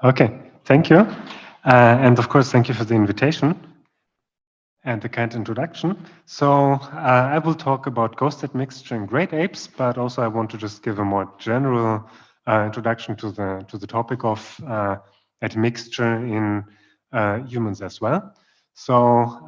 Okay, thank you. And of course, thank you for the invitation and the kind introduction. So I will talk about ghost admixture in great apes, but also I want to just give a more general introduction to the topic of admixture in humans as well. So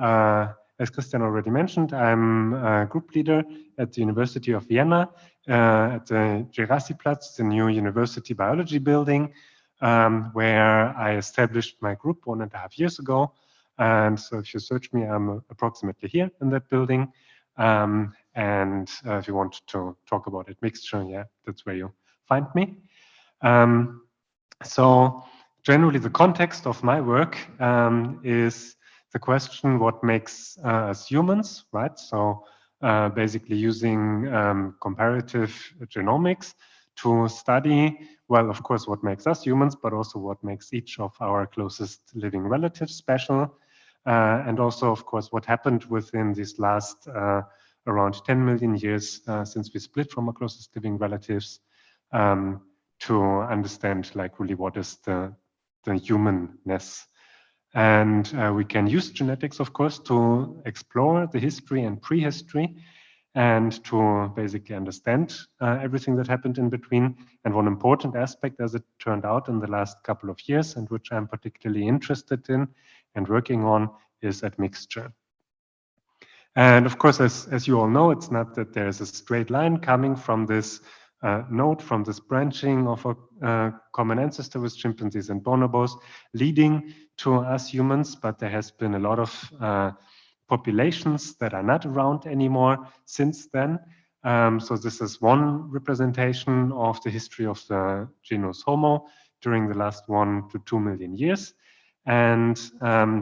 as Christian already mentioned, I'm a group leader at the University of Vienna at the Gerassiplatz, the new university biology building, where I established my group 1.5 years ago. And so if you search me, I'm approximately here in that building. And if you want to talk about admixture, yeah, that's where you find me. So generally the context of my work is the question, what makes us humans, right? So basically using comparative genomics to study, well, of course, what makes us humans, but also what makes each of our closest living relatives special. And also, of course, what happened within these last around 10 million years since we split from our closest living relatives, to understand like really what is the humanness. And we can use genetics, of course, to explore the history and prehistory and to basically understand everything that happened in between. And one important aspect, as it turned out in the last couple of years, and which I'm particularly interested in and working on, is admixture. And of course, as you all know, it's not that there's a straight line coming from this node, from this branching of a common ancestor with chimpanzees and bonobos, leading to us humans, but there has been a lot of populations that are not around anymore since then. So this is one representation of the history of the genus Homo during the last 1 to 2 million years. And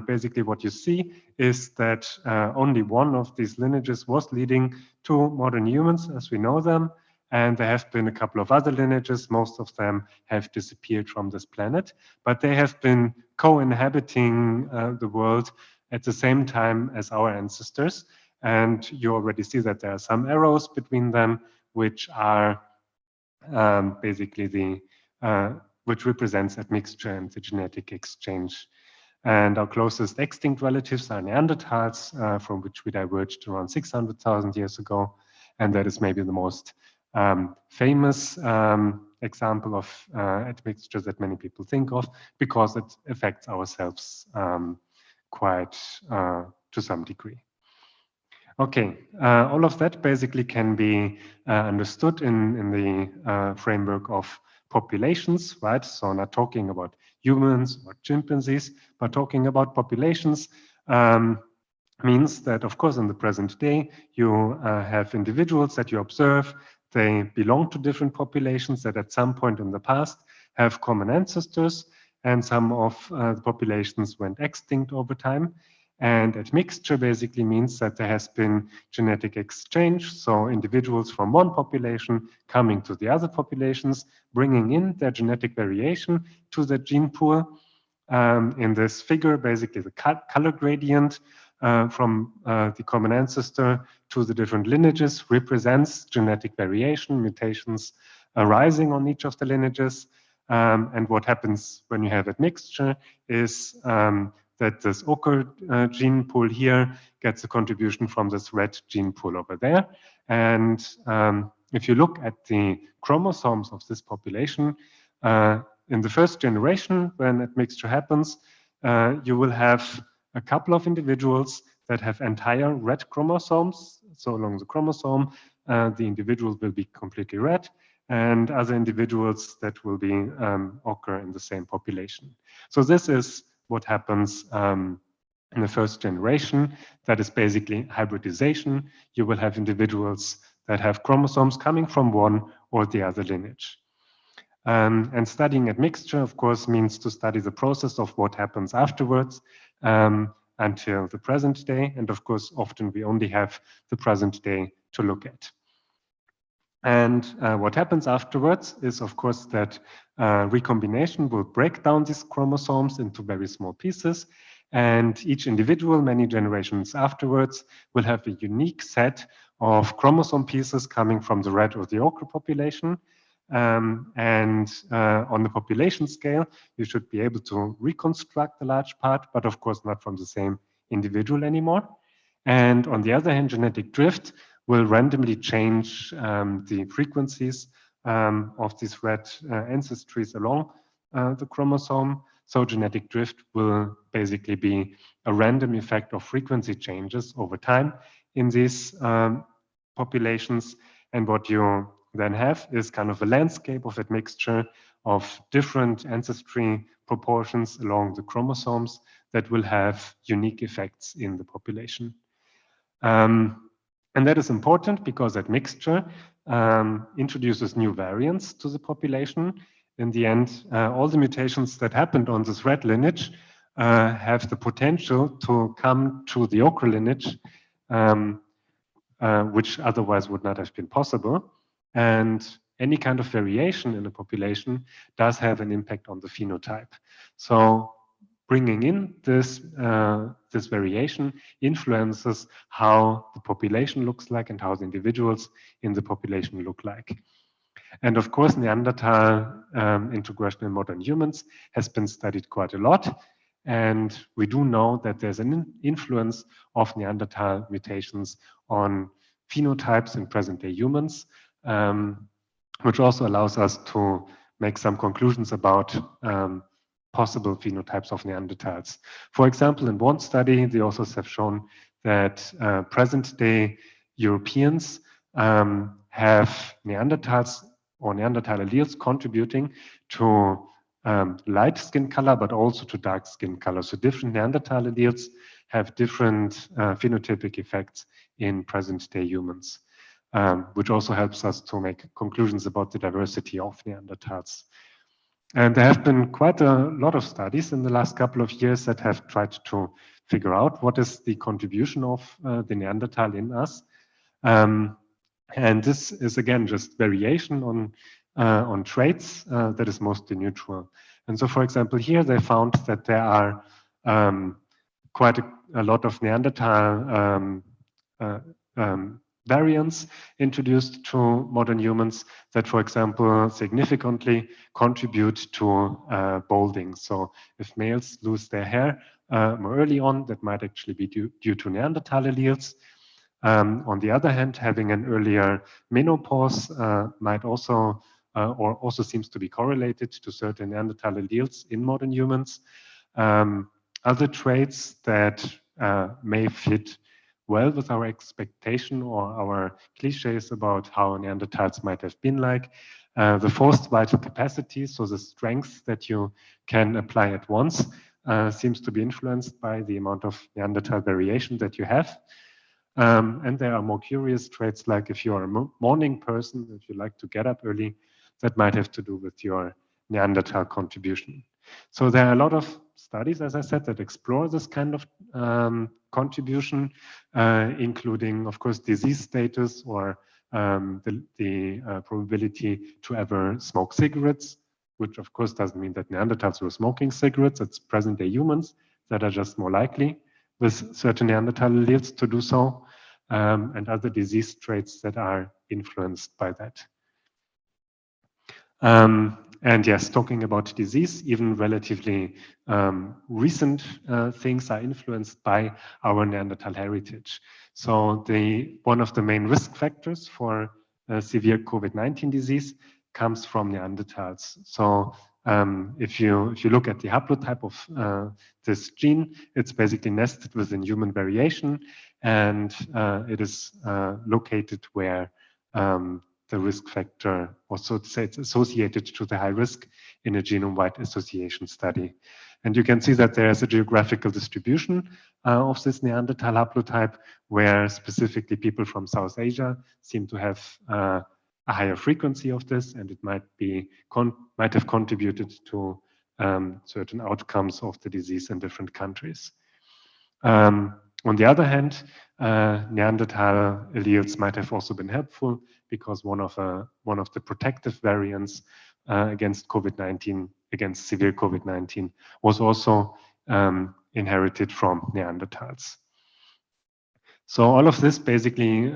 basically what you see is that only one of these lineages was leading to modern humans as we know them. And there have been a couple of other lineages. Most of them have disappeared from this planet, but they have been co-inhabiting the world at the same time as our ancestors. And you already see that there are some arrows between them, which are basically which represents admixture and the genetic exchange. And our closest extinct relatives are Neandertals, from which we diverged around 600,000 years ago. And that is maybe the most famous example of admixture that many people think of, because it affects ourselves quite to some degree. Okay, all of that basically can be understood in the framework of populations, right? So not talking about humans or chimpanzees, but talking about populations means that, of course, in the present day, you have individuals that you observe. They belong to different populations that at some point in the past have common ancestors, and some of the populations went extinct over time. And admixture basically means that there has been genetic exchange, so individuals from one population coming to the other populations, bringing in their genetic variation to the gene pool. In this figure, basically the color gradient from the common ancestor to the different lineages represents genetic variation, mutations arising on each of the lineages. And what happens when you have admixture is that this ochre gene pool here gets a contribution from this red gene pool over there. And if you look at the chromosomes of this population, in the first generation, when admixture happens, you will have a couple of individuals that have entire red chromosomes. So along the chromosome, the individual will be completely red, and other individuals that will be occur in the same population. So this is what happens in the first generation. That is basically hybridization. You will have individuals that have chromosomes coming from one or the other lineage. And studying admixture, of course, means to study the process of what happens afterwards until the present day. And of course, often we only have the present day to look at. And what happens afterwards is, of course, that recombination will break down these chromosomes into very small pieces. And each individual, many generations afterwards, will have a unique set of chromosome pieces coming from the red or the ochre population. And on the population scale, you should be able to reconstruct a large part, but of course not from the same individual anymore. And on the other hand, genetic drift will randomly change the frequencies of these red ancestries along the chromosome. So genetic drift will basically be a random effect of frequency changes over time in these populations. And what you then have is kind of a landscape of admixture of different ancestry proportions along the chromosomes that will have unique effects in the population. And that is important because admixture introduces new variants to the population. In the end, all the mutations that happened on this red lineage have the potential to come to the ochre lineage, which otherwise would not have been possible. And any kind of variation in the population does have an impact on the phenotype. So bringing in this, this variation influences how the population looks like and how the individuals in the population look like. And of course, Neanderthal introgression in modern humans has been studied quite a lot. And we do know that there's an influence of Neanderthal mutations on phenotypes in present-day humans, which also allows us to make some conclusions about possible phenotypes of Neanderthals. For example, in one study, the authors have shown that present-day Europeans have Neanderthals or Neanderthal alleles contributing to light skin color, but also to dark skin color. So different Neanderthal alleles have different phenotypic effects in present-day humans, which also helps us to make conclusions about the diversity of Neanderthals. And there have been quite a lot of studies in the last couple of years that have tried to figure out what is the contribution of the Neanderthal in us. And this is, again, just variation on traits that is mostly neutral. And so, for example, here they found that there are quite a lot of Neanderthal variants introduced to modern humans that, for example, significantly contribute to balding. So if males lose their hair more early on, that might actually be due to Neanderthal alleles. On the other hand, having an earlier menopause might also, or also seems to be correlated to certain Neanderthal alleles in modern humans. Other traits that may fit well with our expectation or our cliches about how Neanderthals might have been like. The forced vital capacity, so the strength that you can apply at once, seems to be influenced by the amount of Neanderthal variation that you have. And there are more curious traits, like if you're a morning person, if you like to get up early, that might have to do with your Neanderthal contribution. So there are a lot of studies, as I said, that explore this kind of contribution, including, of course, disease status or the probability to ever smoke cigarettes, which of course doesn't mean that Neanderthals were smoking cigarettes. It's present-day humans that are just more likely with certain Neanderthal alleles to do so, and other disease traits that are influenced by that. And yes, talking about disease, even relatively recent things are influenced by our Neanderthal heritage. So one of the main risk factors for severe COVID-19 disease comes from Neanderthals. So if you look at the haplotype of this gene, it's basically nested within human variation, and it is located where the risk factor, or so to say, it's associated to the high risk in a genome-wide association study. And you can see that there's a geographical distribution of this Neanderthal haplotype, where specifically people from South Asia seem to have a higher frequency of this, and it might have contributed to certain outcomes of the disease in different countries. On the other hand, Neanderthal alleles might have also been helpful because one of the protective variants against COVID-19, against severe COVID-19, was also inherited from Neanderthals. So all of this basically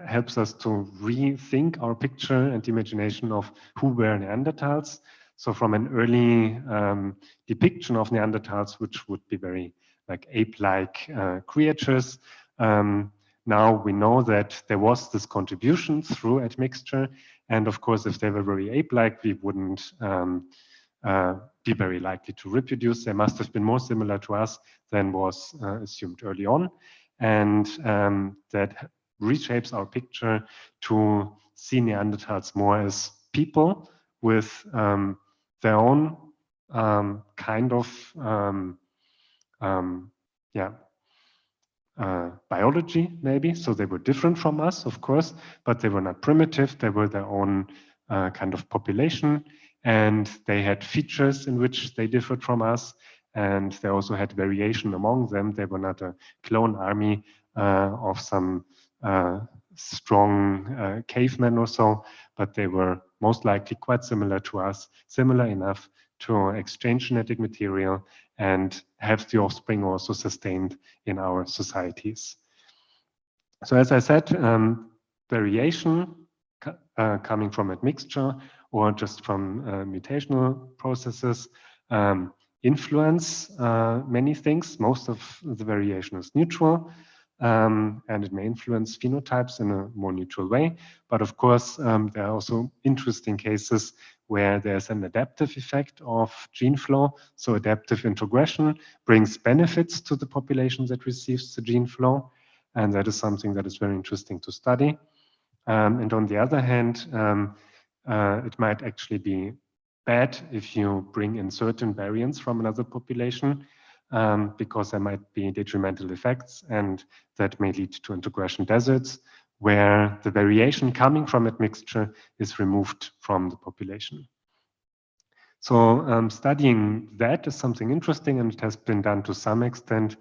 helps us to rethink our picture and imagination of who were Neanderthals. So from an early depiction of Neanderthals, which would be very like ape-like creatures, now we know that there was this contribution through admixture. And of course, if they were very ape-like, we wouldn't be very likely to reproduce. They must have been more similar to us than was assumed early on. And that reshapes our picture to see Neanderthals more as people with their own kind of yeah, biology, maybe. So they were different from us, of course, but they were not primitive. They were their own kind of population, and they had features in which they differed from us, and they also had variation among them. They were not a clone army of some strong cavemen or so, but they were most likely quite similar to us, similar enough to exchange genetic material and have the offspring also sustained in our societies. So as I said, variation coming from admixture or just from mutational processes influence many things. Most of the variation is neutral, and it may influence phenotypes in a more neutral way. But of course, there are also interesting cases where there's an adaptive effect of gene flow. So adaptive introgression brings benefits to the population that receives the gene flow. And that is something that is very interesting to study. And on the other hand, it might actually be bad if you bring in certain variants from another population, because there might be detrimental effects, and that may lead to introgression deserts, where the variation coming from admixture is removed from the population. So studying that is something interesting, and it has been done to some extent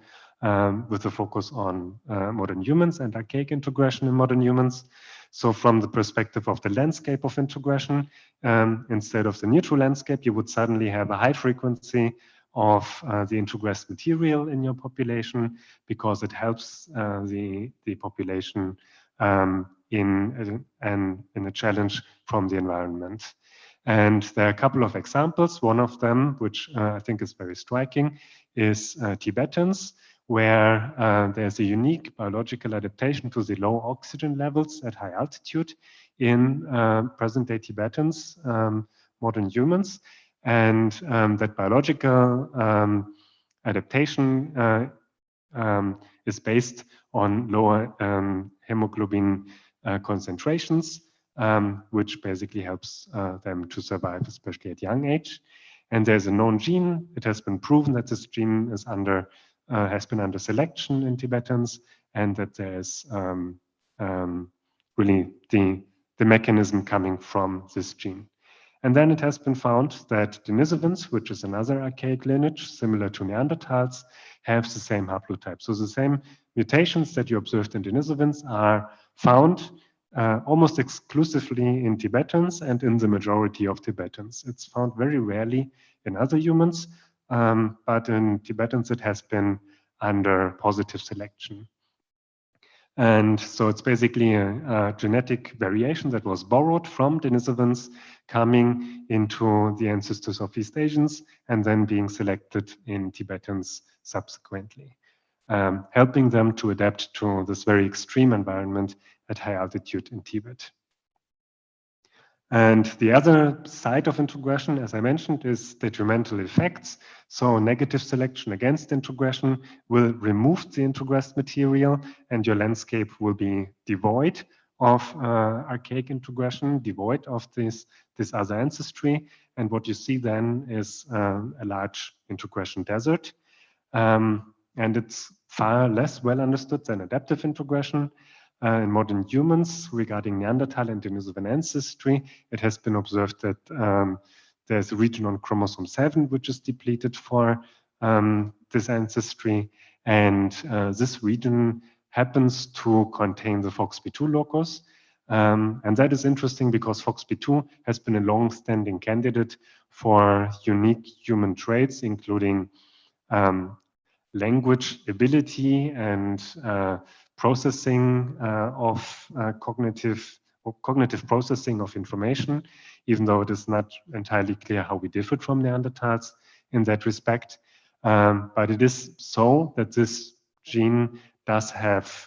with a focus on modern humans and archaic introgression in modern humans. So from the perspective of the landscape of introgression, instead of the neutral landscape, you would suddenly have a high frequency of the introgressed material in your population, because it helps the population in a challenge from the environment. And there are a couple of examples. One of them, which I think is very striking, is Tibetans, where there's a unique biological adaptation to the low oxygen levels at high altitude in present-day Tibetans, modern humans. And that biological adaptation is based on lower hemoglobin concentrations, which basically helps them to survive, especially at young age. And there's a known gene. It has been proven that this gene is has been under selection in Tibetans, and that there's really the mechanism coming from this gene. And then it has been found that Denisovans, which is another archaic lineage similar to Neanderthals, have the same haplotype. So the same mutations that you observed in Denisovans are found almost exclusively in Tibetans and in the majority of Tibetans. It's found very rarely in other humans, but in Tibetans it has been under positive selection. And so it's basically a genetic variation that was borrowed from Denisovans coming into the ancestors of East Asians and then being selected in Tibetans subsequently, helping them to adapt to this very extreme environment at high altitude in Tibet. And the other side of introgression, as I mentioned, is detrimental effects. So negative selection against introgression will remove the introgressed material, and your landscape will be devoid of archaic introgression, devoid of this other ancestry. And what you see then is a large introgression desert. And it's far less well understood than adaptive introgression. In modern humans, regarding Neanderthal and Denisovan ancestry, it has been observed that there's a region on chromosome 7 which is depleted for this ancestry, and this region happens to contain the FOXP2 locus. And that is interesting because FOXP2 has been a long-standing candidate for unique human traits, including language ability and processing of cognitive processing of information, even though it is not entirely clear how we differed from Neanderthals in that respect. But it is so that this gene does have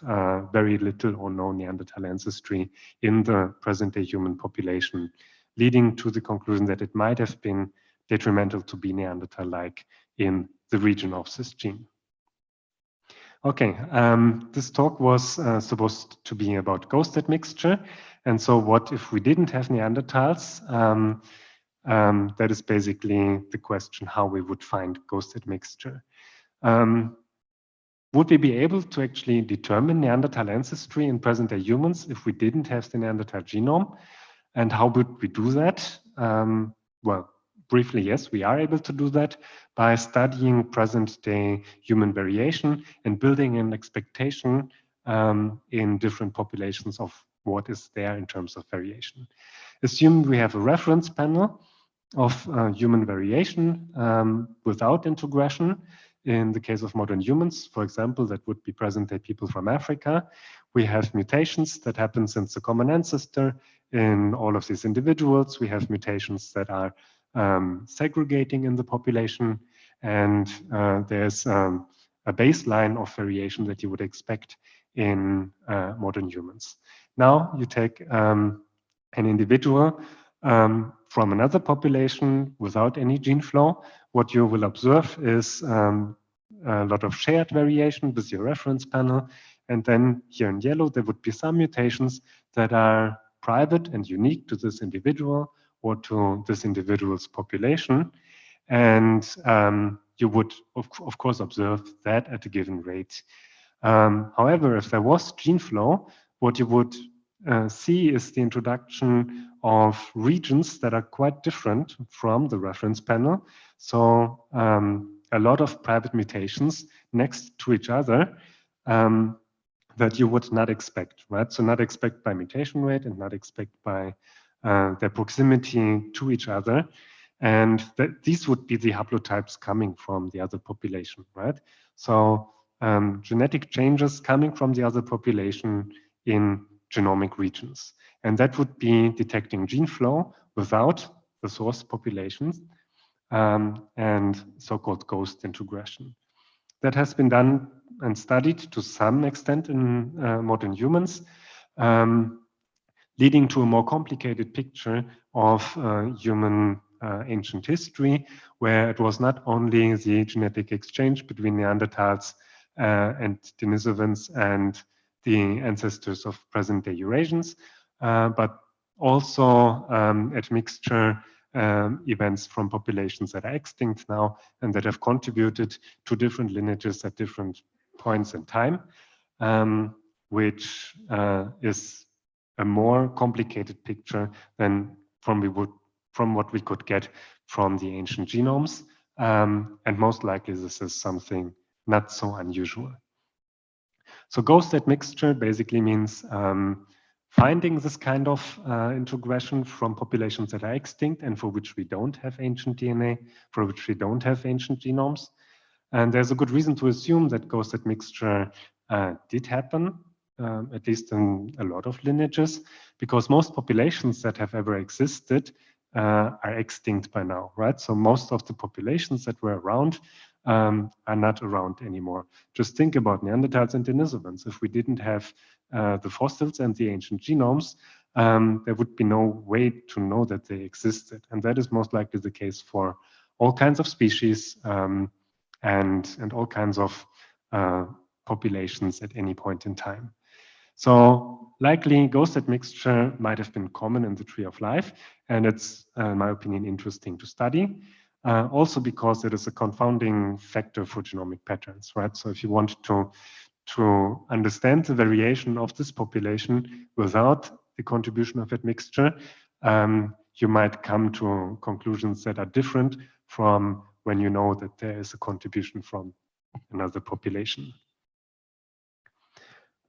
very little or no Neanderthal ancestry in the present-day human population, leading to the conclusion that it might have been detrimental to be Neanderthal-like in the region of this gene. Okay, this talk was supposed to be about ghost admixture. And so what if we didn't have Neanderthals? That is basically the question how we would find ghost admixture. Would we be able to actually determine Neanderthal ancestry in present-day humans if we didn't have the Neanderthal genome? And how would we do that? Well, briefly, yes, we are able to do that by studying present-day human variation and building an expectation in different populations of what is there in terms of variation. Assume we have a reference panel of human variation without introgression. In the case of modern humans, for example, that would be present-day people from Africa. We have mutations that happen since the common ancestor in all of these individuals. We have mutations that are segregating in the population, and there's a baseline of variation that you would expect in modern humans. Now you take an individual from another population without any gene flow. What you will observe is a lot of shared variation with your reference panel. And then here in yellow, there would be some mutations that are private and unique to this individual or to this individual's population. And you would, of course, observe that at a given rate. However, if there was gene flow, what you would see is the introduction of regions that are quite different from the reference panel. So a lot of private mutations next to each other that you would not expect, right? So not expect by mutation rate and not expect by their proximity to each other. And these would be the haplotypes coming from the other population, right? So genetic changes coming from the other population in genomic regions. And that would be detecting gene flow without the source populations and so-called ghost introgression. That has been done and studied to some extent in modern humans, leading to a more complicated picture of human ancient history, where it was not only the genetic exchange between Neanderthals and Denisovans and the ancestors of present-day Eurasians, but also admixture events from populations that are extinct now and that have contributed to different lineages at different points in time, which is a more complicated picture than from what we could get from the ancient genomes. And most likely this is something not so unusual. So ghost admixture basically means finding this kind of introgression from populations that are extinct and for which we don't have ancient DNA, for which we don't have ancient genomes. And there's a good reason to assume that ghost admixture did happen, at least in a lot of lineages, because most populations that have ever existed are extinct by now, right? So most of the populations that were around are not around anymore. Just think about Neandertals and Denisovans. If we didn't have the fossils and the ancient genomes, there would be no way to know that they existed. And that is most likely the case for all kinds of species and all kinds of populations at any point in time. So likely ghost admixture might have been common in the tree of life, and it's, in my opinion, interesting to study. Also because it is a confounding factor for genomic patterns, right? So if you want to understand the variation of this population without the contribution of admixture, you might come to conclusions that are different from when you know that there is a contribution from another population.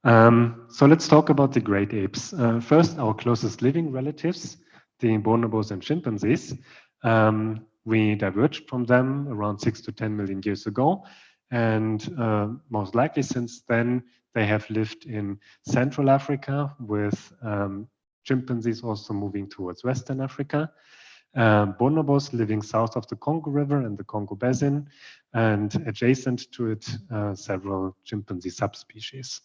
So let's talk about the great apes. First, our closest living relatives, the bonobos and chimpanzees. We diverged from them around 6 to 10 million years ago. And most likely since then, they have lived in Central Africa with chimpanzees also moving towards Western Africa. Bonobos living south of the Congo River and the Congo Basin, and adjacent to it, several chimpanzee subspecies.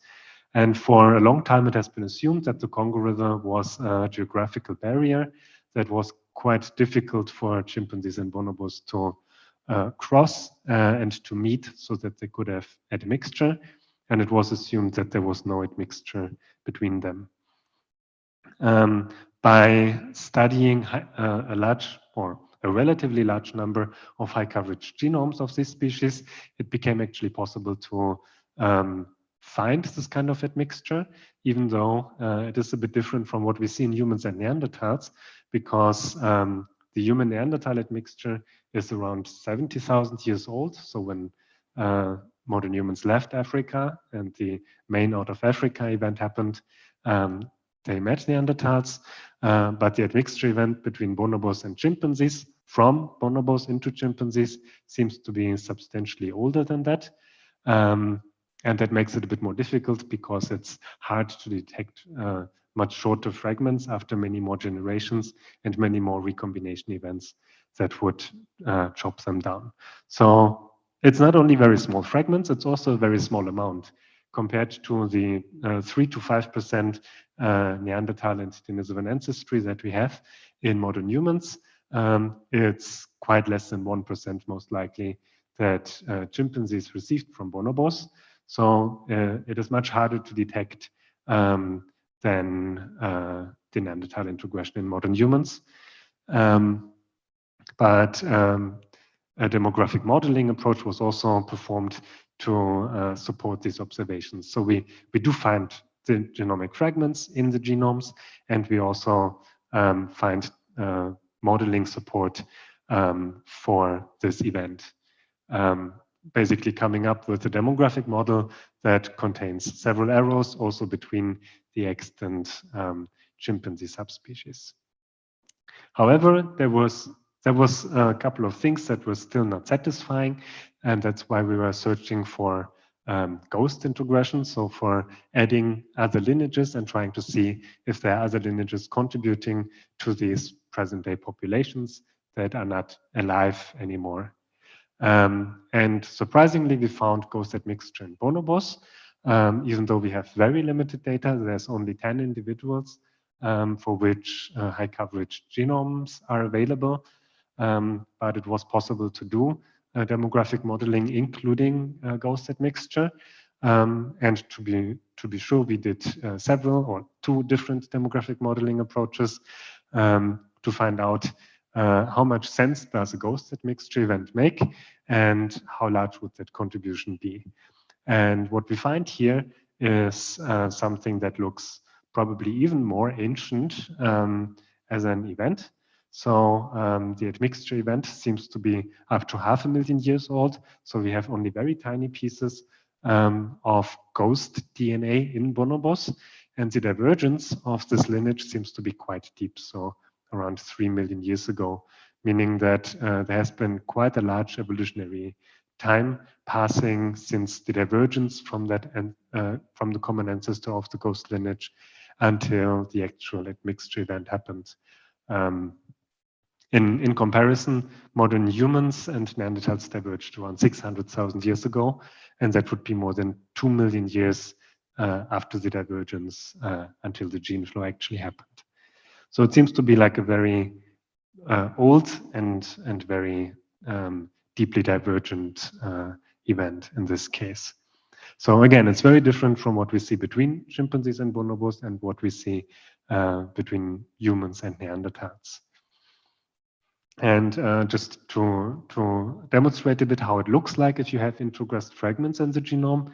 And for a long time, it has been assumed that the Congo River was a geographical barrier that was quite difficult for chimpanzees and bonobos to cross and to meet so that they could have admixture. And it was assumed that there was no admixture between them. By studying a large or a relatively large number of high coverage genomes of this species, it became actually possible to find this kind of admixture, even though it is a bit different from what we see in humans and Neanderthals, because the human Neanderthal admixture is around 70,000 years old. So when modern humans left Africa and the main out of Africa event happened, they met Neanderthals, but the admixture event between bonobos and chimpanzees from bonobos into chimpanzees seems to be substantially older than that. And that makes it a bit more difficult because it's hard to detect much shorter fragments after many more generations and many more recombination events that would chop them down. So it's not only very small fragments, it's also a very small amount compared to the 3 to 5% Neanderthal and Denisovan ancestry that we have in modern humans. It's quite less than 1% most likely that chimpanzees received from bonobos. So it is much harder to detect than the Neanderthal introgression in modern humans. But a demographic modeling approach was also performed to support these observations. So we do find the genomic fragments in the genomes, and we also find modeling support for this event. Basically coming up with a demographic model that contains several arrows also between the extant chimpanzee subspecies. However, there was a couple of things that were still not satisfying, and that's why we were searching for ghost introgression, so for adding other lineages and trying to see if there are other lineages contributing to these present-day populations that are not alive anymore. And surprisingly, we found ghost admixture in bonobos, even though we have very limited data. There's only 10 individuals for which high coverage genomes are available, but it was possible to do demographic modeling, including ghost admixture. And to be sure, we did several or 2 different demographic modeling approaches to find out how much sense does a ghost admixture event make, and how large would that contribution be. And what we find here is something that looks probably even more ancient as an event. So the admixture event seems to be up to 500,000 years old. So we have only very tiny pieces of ghost DNA in bonobos. And the divergence of this lineage seems to be quite deep. So around 3 million years ago, meaning that there has been quite a large evolutionary time passing since the divergence from that and from the common ancestor of the ghost lineage until the actual admixture event happened. In comparison, modern humans and Neanderthals diverged around 600,000 years ago, and that would be more than 2 million years after the divergence until the gene flow actually happened. So it seems to be like a very old and very deeply divergent event in this case. So again, it's very different from what we see between chimpanzees and bonobos and what we see between humans and Neanderthals. And just to demonstrate a bit how it looks like if you have introgressed fragments in the genome.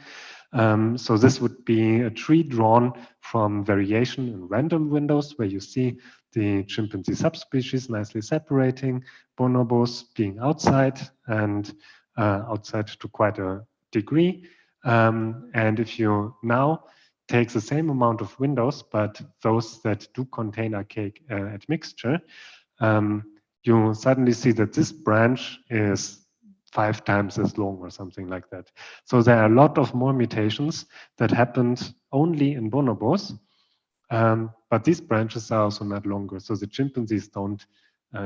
So this would be a tree drawn from variation in random windows where you see the chimpanzee subspecies nicely separating, bonobos being outside and outside to quite a degree. And if you now take the same amount of windows, but those that do contain archaic admixture, you suddenly see that this branch is 5 times as long or something like that. So there are a lot of more mutations that happened only in bonobos, but these branches are also not longer. So the chimpanzees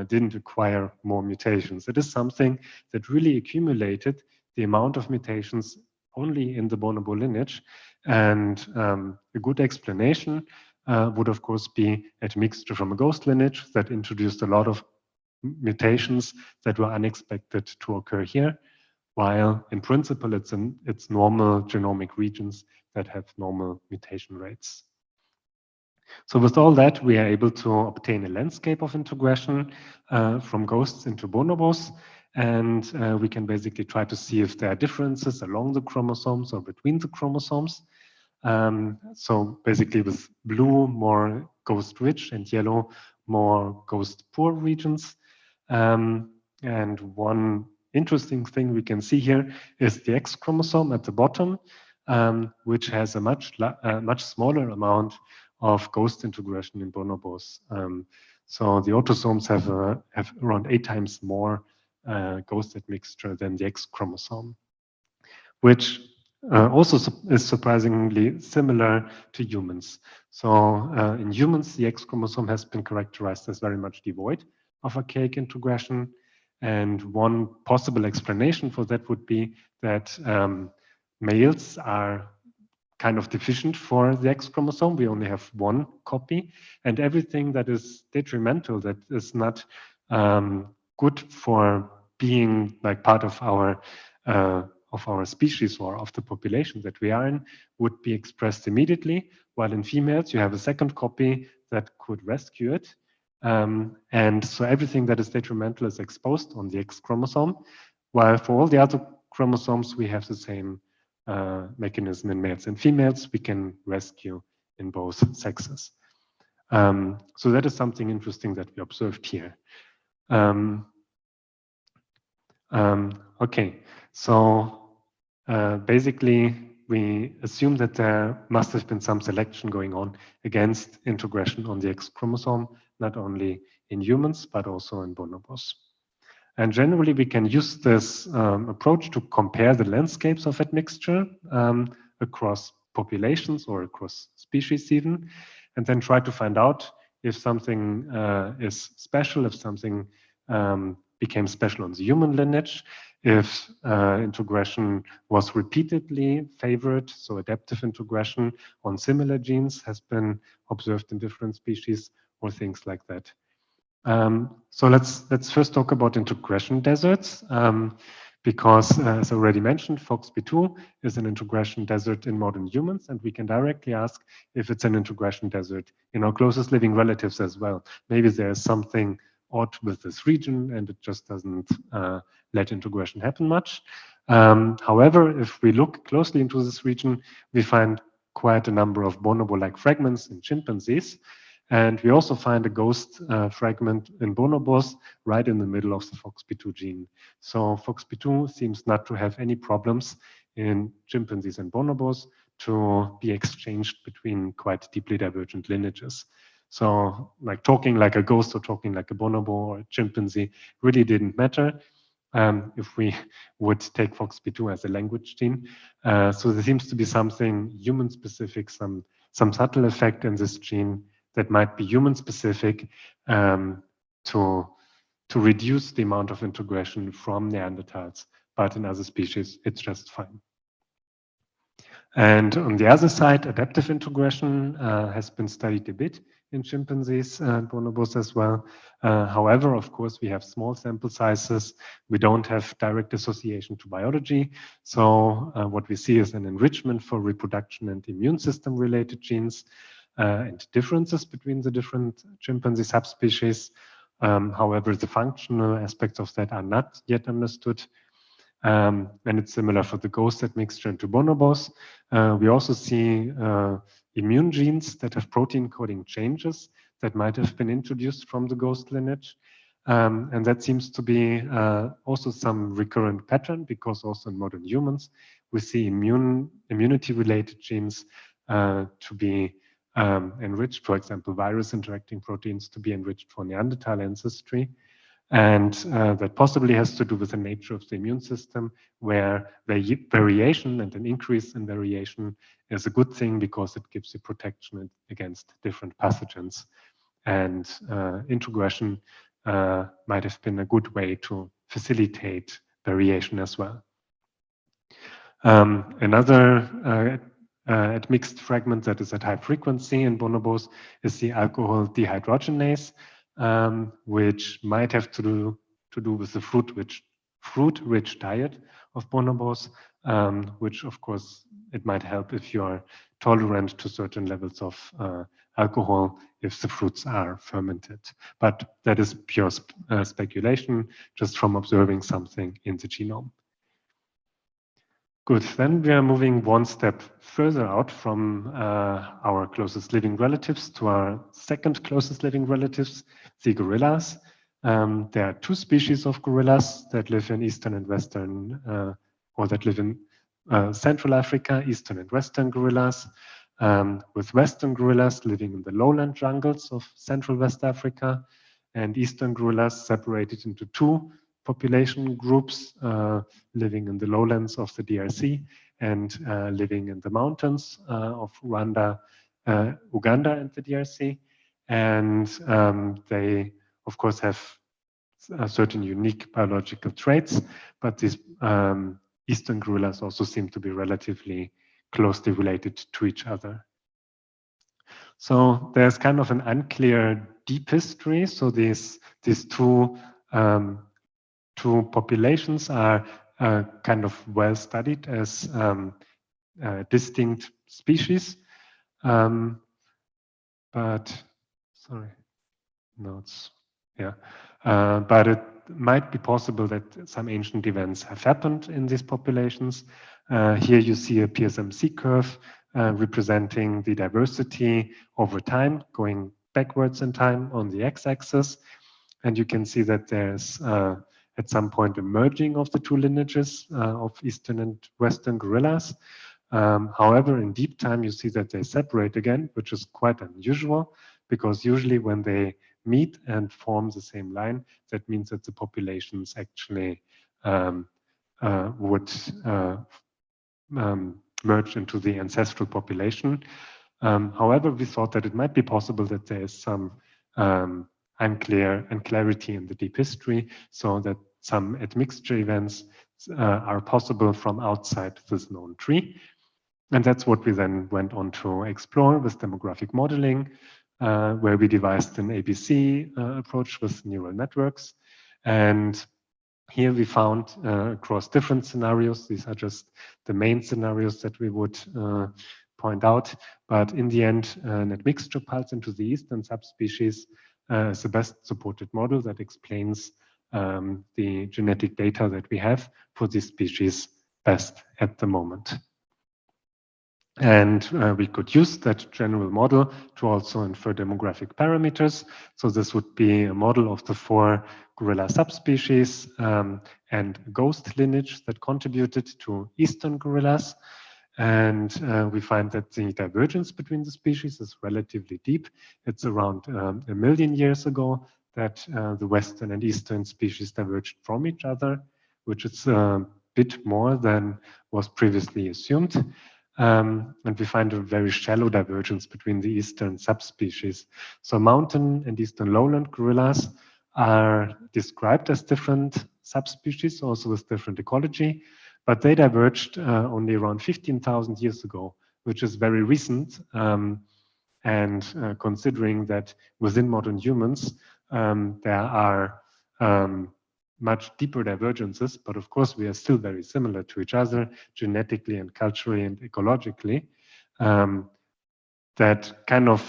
didn't acquire more mutations. It is something that really accumulated the amount of mutations only in the bonobo lineage. And a good explanation would, of course, be admixture from a ghost lineage that introduced a lot of mutations that were unexpected to occur here, while in principle it's normal genomic regions that have normal mutation rates. So with all that, we are able to obtain a landscape of introgression from ghosts into bonobos, and we can basically try to see if there are differences along the chromosomes or between the chromosomes. So basically with blue, more ghost-rich, and yellow, more ghost-poor regions. And one interesting thing we can see here is the X chromosome at the bottom, which has a much smaller amount of ghost introgression in bonobos. So the autosomes have around 8 times more ghost admixture than the X chromosome, which also is surprisingly similar to humans. So in humans, the X chromosome has been characterized as very much devoid of archaic introgression. And one possible explanation for that would be that males are kind of deficient for the X chromosome. We only have one copy, and everything that is detrimental, that is not good for being like part of our species or of the population that we are in, would be expressed immediately. While in females, you have a second copy that could rescue it. And so everything that is detrimental is exposed on the X chromosome, while for all the other chromosomes, we have the same mechanism in males and females. We can rescue in both sexes. So that is something interesting that we observed here. Okay, so basically we assume that there must have been some selection going on against introgression on the X chromosome, not only in humans, but also in bonobos. And generally, we can use this approach to compare the landscapes of admixture across populations or across species even, and then try to find out if something is special, if something became special on the human lineage, if introgression was repeatedly favored, so adaptive introgression on similar genes has been observed in different species, or things like that. So let's first talk about introgression deserts, because as already mentioned, FOXP2 is an introgression desert in modern humans, and we can directly ask if it's an introgression desert in our closest living relatives as well. Maybe there's something odd with this region and it just doesn't let introgression happen much. However, if we look closely into this region, we find quite a number of bonobo-like fragments in chimpanzees. And we also find a ghost fragment in bonobos right in the middle of the FOXP2 gene. So FOXP2 seems not to have any problems in chimpanzees and bonobos to be exchanged between quite deeply divergent lineages. So like talking like a ghost or talking like a bonobo or a chimpanzee really didn't matter if we would take FOXP2 as a language gene. So there seems to be something human specific, some subtle effect in this gene that might be human specific to reduce the amount of introgression from Neandertals, but in other species, it's just fine. And on the other side, adaptive introgression has been studied a bit in chimpanzees and bonobos as well. However, of course, we have small sample sizes. We don't have direct association to biology. So what we see is an enrichment for reproduction and immune system related genes and differences between the different chimpanzee subspecies. However, the functional aspects of that are not yet understood. And it's similar for the ghost admixture into bonobos. We also see immune genes that have protein coding changes that might have been introduced from the ghost lineage. And that seems to be also some recurrent pattern, because also in modern humans, we see immunity-related genes to be enriched, for example, virus-interacting proteins to be enriched for Neanderthal ancestry. And that possibly has to do with the nature of the immune system, where variation and an increase in variation is a good thing because it gives you protection against different pathogens. And introgression might have been a good way to facilitate variation as well. Another admixed fragment that is at high frequency in bonobos is the alcohol dehydrogenase, which might have to do with the fruit-rich diet of bonobos, which of course it might help if you are tolerant to certain levels of alcohol if the fruits are fermented. But that is pure speculation, just from observing something in the genome. Good, then we are moving one step further out from our closest living relatives to our second closest living relatives, the gorillas. There are two species of gorillas that live in Eastern and Western, or that live in Central Africa, Eastern and Western gorillas, with Western gorillas living in the lowland jungles of Central West Africa, and Eastern gorillas separated into two population groups living in the lowlands of the DRC and living in the mountains of Rwanda, Uganda, and the DRC. And they, of course, have certain unique biological traits, but these Eastern gorillas also seem to be relatively closely related to each other. So there's kind of an unclear deep history. So these two populations are kind of well studied as distinct species. But sorry, no, it's, yeah. But it might be possible that some ancient events have happened in these populations. Here you see a PSMC curve representing the diversity over time, going backwards in time on the x-axis. And you can see that there's at some point a merging of the two lineages of Eastern and Western gorillas. However, in deep time, you see that they separate again, which is quite unusual, because usually when they meet and form the same line, that means that the populations actually would merge into the ancestral population. However, we thought that it might be possible that there is some unclarity in the deep history, so that some admixture events are possible from outside this known tree. And that's what we then went on to explore with demographic modeling, where we devised an ABC approach with neural networks. And here we found across different scenarios, these are just the main scenarios that we would point out, but in the end, an admixture pulse into the eastern subspecies is the best supported model that explains the genetic data that we have for this species best at the moment. And we could use that general model to also infer demographic parameters. So this would be a model of the 4 gorilla subspecies and a ghost lineage that contributed to eastern gorillas. And we find that the divergence between the species is relatively deep. It's around 1 million years ago that the western and eastern species diverged from each other, which is a bit more than was previously assumed. And we find a very shallow divergence between the eastern subspecies. So mountain and eastern lowland gorillas are described as different subspecies, also with different ecology, but they diverged only around 15,000 years ago, which is very recent. And considering that within modern humans, there are much deeper divergences, but of course we are still very similar to each other genetically and culturally and ecologically. That kind of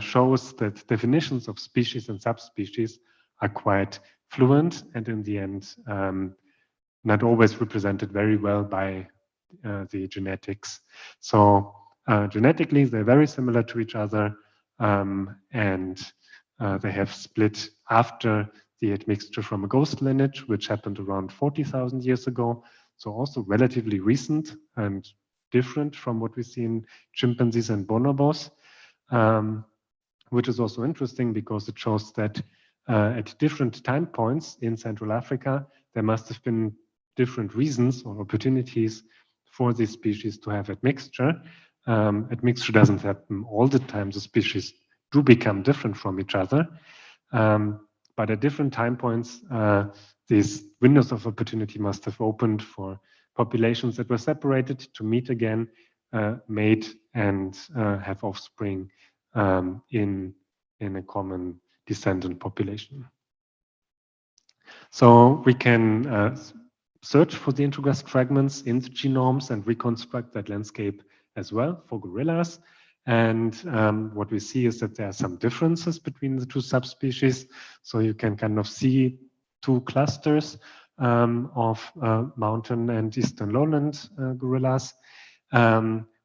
shows that definitions of species and subspecies are quite fluent and in the end not always represented very well by the genetics. So genetically they're very similar to each other, and they have split after the admixture from a ghost lineage, which happened around 40,000 years ago. So also relatively recent and different from what we see in chimpanzees and bonobos, which is also interesting because it shows that at different time points in Central Africa, there must have been different reasons or opportunities for these species to have admixture. Admixture doesn't happen all the time. The species do become different from each other. But at different time points, these windows of opportunity must have opened for populations that were separated to meet again, mate, and have offspring in a common descendant population. So we can search for the introgressed fragments in the genomes and reconstruct that landscape as well for gorillas. And what we see is that there are some differences between the two subspecies. So you can kind of see two clusters of mountain and eastern lowland gorillas,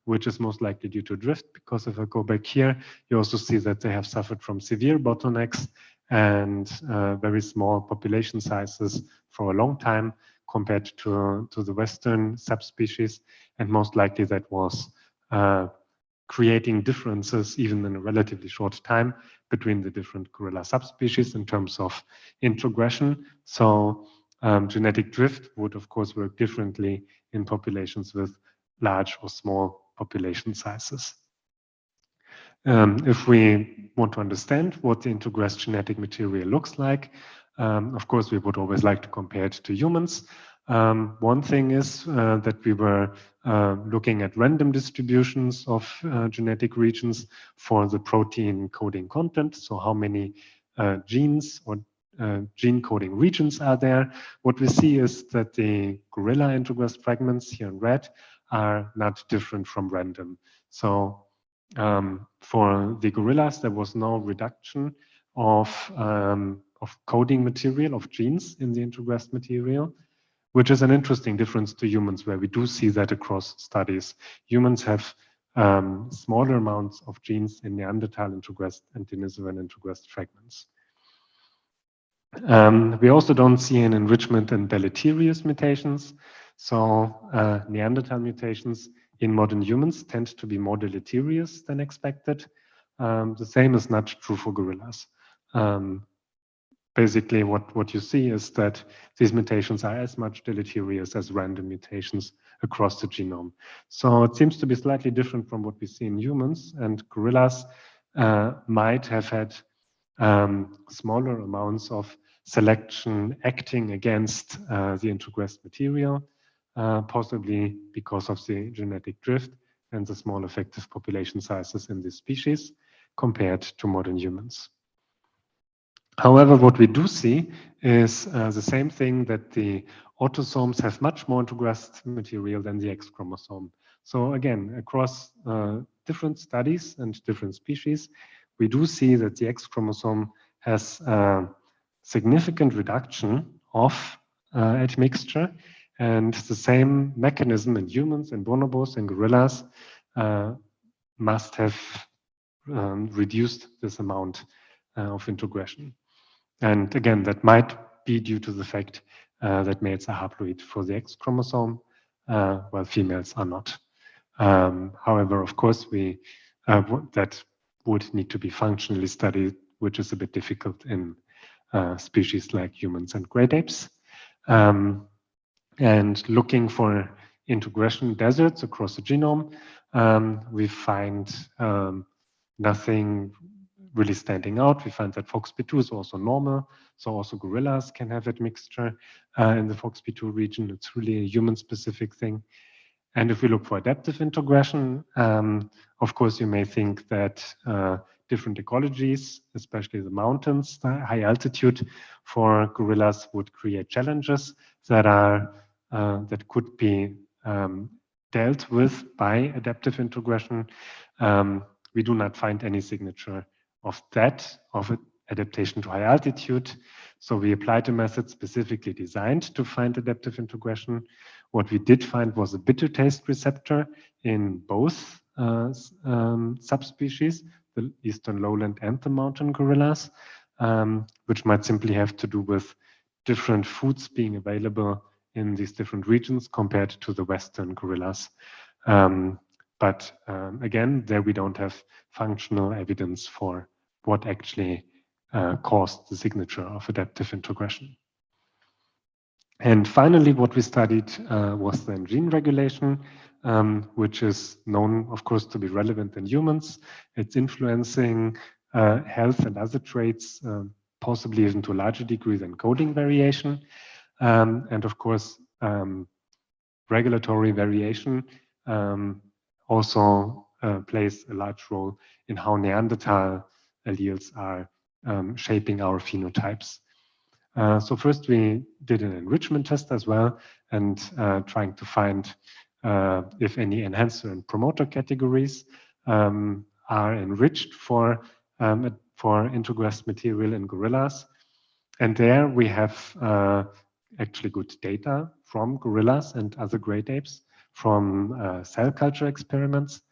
which is most likely due to drift, because if I go back here, you also see that they have suffered from severe bottlenecks and very small population sizes for a long time compared to the Western subspecies. And most likely that was creating differences even in a relatively short time between the different gorilla subspecies in terms of introgression. So genetic drift would of course work differently in populations with large or small population sizes. If we want to understand what the introgressed genetic material looks like, of course, we would always like to compare it to humans. One thing is that we were looking at random distributions of genetic regions for the protein coding content. So how many genes or gene coding regions are there? What we see is that the gorilla introgressed fragments here in red are not different from random. So for the gorillas, there was no reduction of coding material, of genes in the introgressed material, which is an interesting difference to humans, where we do see that across studies. Humans have smaller amounts of genes in Neandertal introgressed and Denisovan introgressed fragments. We also don't see an enrichment in deleterious mutations. So Neandertal mutations in modern humans tend to be more deleterious than expected. The same is not true for gorillas. Basically, what you see is that these mutations are as much deleterious as random mutations across the genome. So it seems to be slightly different from what we see in humans, and gorillas might have had smaller amounts of selection acting against the introgressed material, possibly because of the genetic drift and the small effective population sizes in this species compared to modern humans. However, what we do see is the same thing, that the autosomes have much more introgressed material than the X chromosome. So again, across different studies and different species, we do see that the X chromosome has a significant reduction of admixture, and the same mechanism in humans and bonobos and gorillas must have reduced this amount of introgression. And again, that might be due to the fact that males are haploid for the X chromosome, while females are not. However, of course, that would need to be functionally studied, which is a bit difficult in species like humans and great apes. And looking for introgression deserts across the genome, we find nothing really standing out. We find that FOXP2 is also normal, so also gorillas can have admixture in the FOXP2 region. It's really a human-specific thing. And if we look for adaptive introgression, of course, you may think that different ecologies, especially the mountains, the high altitude for gorillas, would create challenges that could be dealt with by adaptive introgression. We do not find any signature of adaptation to high altitude. So we applied a method specifically designed to find adaptive introgression. What we did find was a bitter taste receptor in both subspecies, the eastern lowland and the mountain gorillas, which might simply have to do with different foods being available in these different regions compared to the western gorillas. But again, there we don't have functional evidence for what actually caused the signature of adaptive introgression. And finally, what we studied was then gene regulation, which is known, of course, to be relevant in humans. It's influencing health and other traits, possibly even to a larger degree than coding variation. And of course, regulatory variation also plays a large role in how Neanderthal alleles are shaping our phenotypes. So first we did an enrichment test as well, and trying to find if any enhancer and promoter categories are enriched for introgressed material in gorillas. And there we have actually good data from gorillas and other great apes from cell culture experiments.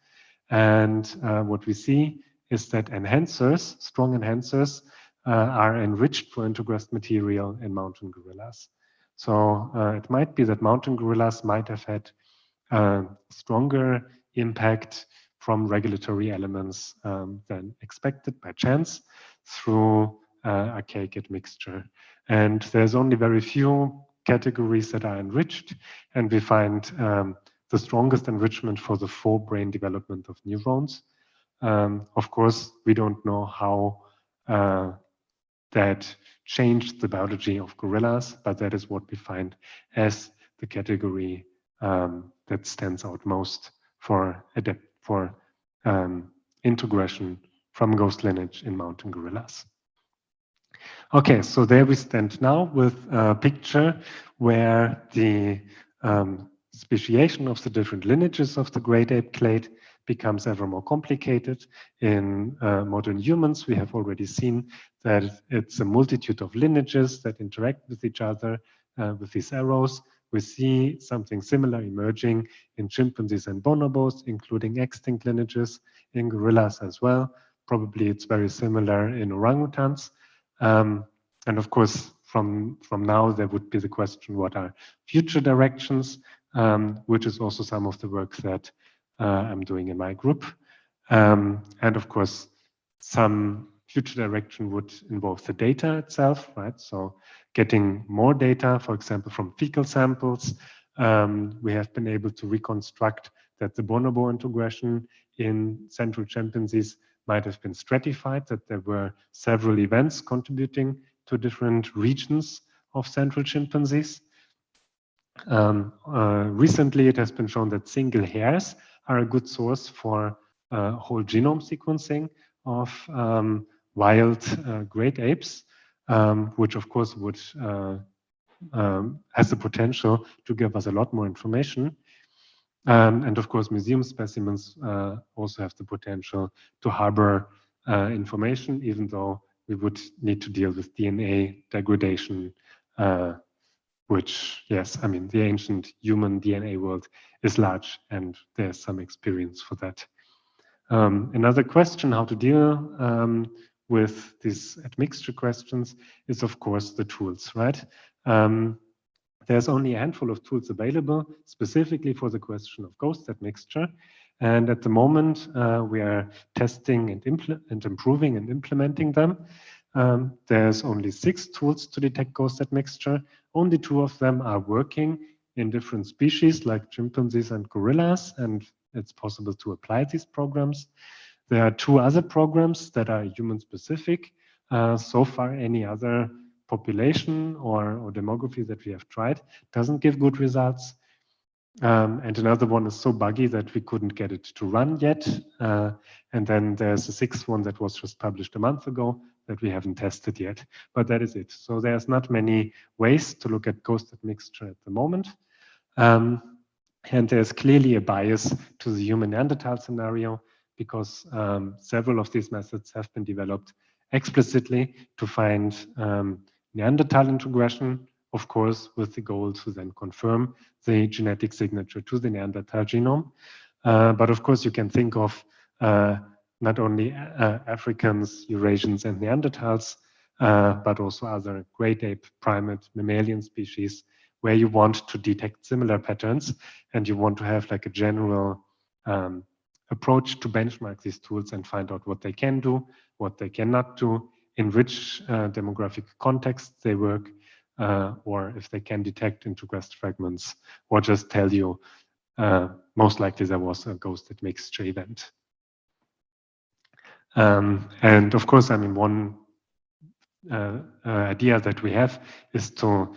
And what we see is that enhancers, strong enhancers, are enriched for introgressed material in mountain gorillas. So it might be that mountain gorillas might have had stronger impact from regulatory elements than expected by chance through archaic admixture. And there's only very few categories that are enriched, and we find the strongest enrichment for the forebrain development of neurons. Of course, we don't know how that changed the biology of gorillas, but that is what we find as the category that stands out most for introgression from ghost lineage in mountain gorillas. Okay, so there we stand now with a picture where the speciation of the different lineages of the great ape clade becomes ever more complicated. In modern humans, we have already seen that it's a multitude of lineages that interact with each other with these arrows. We see something similar emerging in chimpanzees and bonobos, including extinct lineages, in gorillas as well. Probably it's very similar in orangutans. And of course, from now, there would be the question, what are future directions, which is also some of the work that I'm doing in my group. And of course, some future direction would involve the data itself, right? So getting more data, for example, from fecal samples. We have been able to reconstruct that the bonobo introgression in central chimpanzees might have been stratified, that there were several events contributing to different regions of central chimpanzees. Recently, it has been shown that single hairs are a good source for whole genome sequencing of wild great apes, which of course would has the potential to give us a lot more information. And of course, museum specimens also have the potential to harbor information, even though we would need to deal with DNA degradation, which, yes, I mean, the ancient human DNA world is large, and there's some experience for that. Another question, how to deal with these admixture questions, is of course the tools, right? There's only a handful of tools available specifically for the question of ghost admixture. And at the moment, we are testing and improving and implementing them. There's only 6 tools to detect ghost admixture. Only 2 of them are working in different species like chimpanzees and gorillas, and it's possible to apply these programs. There are 2 other programs that are human specific. So far, any other population or demography that we have tried doesn't give good results. And another one is so buggy that we couldn't get it to run yet. And then there's a 6th one that was just published a month ago that we haven't tested yet, but that is it. So there's not many ways to look at ghost admixture at the moment. And there's clearly a bias to the human Neanderthal scenario because several of these methods have been developed explicitly to find Neanderthal introgression, of course, with the goal to then confirm the genetic signature to the Neanderthal genome. But of course, you can think of not only Africans, Eurasians, and Neanderthals, but also other great ape, primate, mammalian species, where you want to detect similar patterns, and you want to have like a general approach to benchmark these tools and find out what they can do, what they cannot do in which demographic context they work, or if they can detect introgressed fragments, or just tell you most likely there was a ghost admixture event. And of course, I mean, one idea that we have is to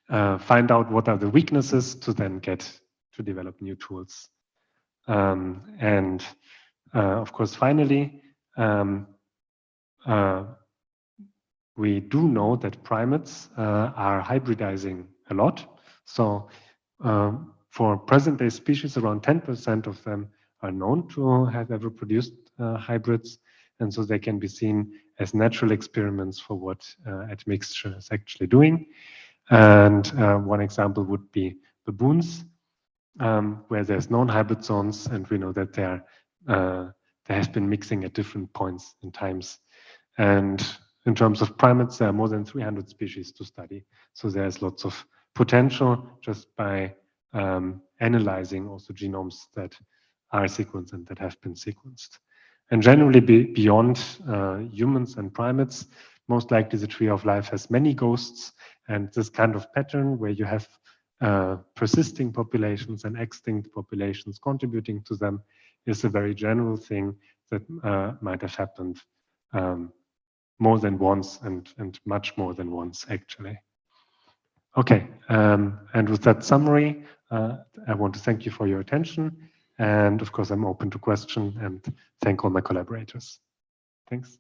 find out what are the weaknesses to then get to develop new tools. And of course, finally, we do know that primates are hybridizing a lot. So for present-day species, around 10% of them are known to have ever produced hybrids. And so they can be seen as natural experiments for what admixture is actually doing. And one example would be baboons, where there's known hybrid zones, and we know that they have been mixing at different points in times. And in terms of primates, there are more than 300 species to study. So there's lots of potential just by analyzing also genomes that are sequenced and that have been sequenced. And generally beyond humans and primates, most likely the tree of life has many ghosts, and this kind of pattern where you have persisting populations and extinct populations contributing to them is a very general thing that might have happened more than once and much more than once, actually. Okay, and with that summary, I want to thank you for your attention. And of course, I'm open to question and thank all my collaborators. Thanks.